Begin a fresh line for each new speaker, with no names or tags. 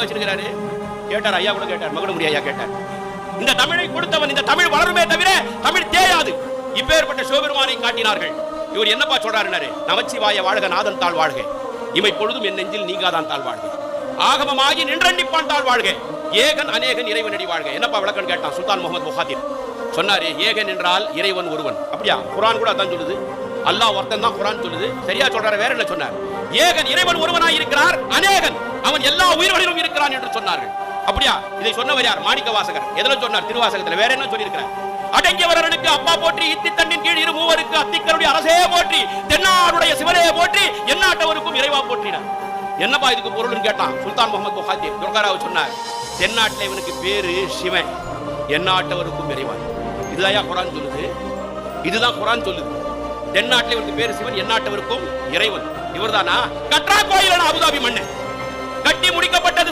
வச்சிருக்கிறாரு. கேட்டார், ஐயா கூட கேட்டார், மகுடமுடி ஐயா கேட்டார். இந்த தமிழை கொடுத்தவன், இந்த தமிழ் வளருமே தவிர தமிழ் தேயாது. இப்பேற்பட்ட சிவபெருமானை காட்டினார்கள். இவர் என்னப்பா சொல்றாரு? நமச்சிவாய வாழ்க, நாதன் தாழ் வாழ்க, இமை பொழுதும் என் நெஞ்சில் நீங்காதான் தாழ் வாழ்க, ஆகமமாகி நின்றண்டிப்பான் தாழ் வாழ்க, ஏகன் அநேகன் இறைவன் அடி வாழ்க. என்னப்பா விளக்கம் கேட்டான் சுல்தான் முகமது முஹாதிர். சொன்னாரு, ஏகன் என்றால் இறைவன் ஒருவன். அப்படியா? குர்ஆன் கூட அதான் சொல்லுது. அல்லாஹ் ஒருத்தன் தான் குர்ஆன் சொல்லுது. சரியா சொல்றாரு? வேற என்ன சொன்னார்? ஏகன் இறைவன் ஒருவனாய் இருக்கிறார், அநேகன் அவன் எல்லா உயிர்களிலும் இருக்கிறான் என்று சொன்னார்கள். அப்படியா? இதை சொன்னவர் யார்? மாணிக்க வாசகர். எதுல சொன்னார்? திருவாசகத்துல. வேற என்ன சொல்லியிருக்கிறார்? அடங்கியவர்களுக்கு அப்பா போற்றி, இத்தி தண்ணின் கீழ் இரு மூவருக்கு அத்திக்கருடைய அரசே போற்றி, தென்னாடுடைய சிவனே போற்றி, எந்நாட்டவருக்கும் இறைவா போற்றினார். என்னப்பா இதுக்கு பொருள்னு கேட்டான் சுல்தான் முகமது முஹாதிர். துர்காராவ் சொன்னார், தென்னாட்டில் இவனுக்கு பேரு சிவன், எந்நாட்டவருக்கும் இறைவன். இதுதான் குர்ஆன் சொல்லுது. இதுதான் குர்ஆன் சொல்லுது. தென்னாட்டில் இவனுக்கு பேரு சிவன், எந்நாட்டவருக்கும் இறைவன். இவர்தானா? கற்றா கோயில் அபுதாபி மண்ணு கட்டி முடிக்கப்பட்டது.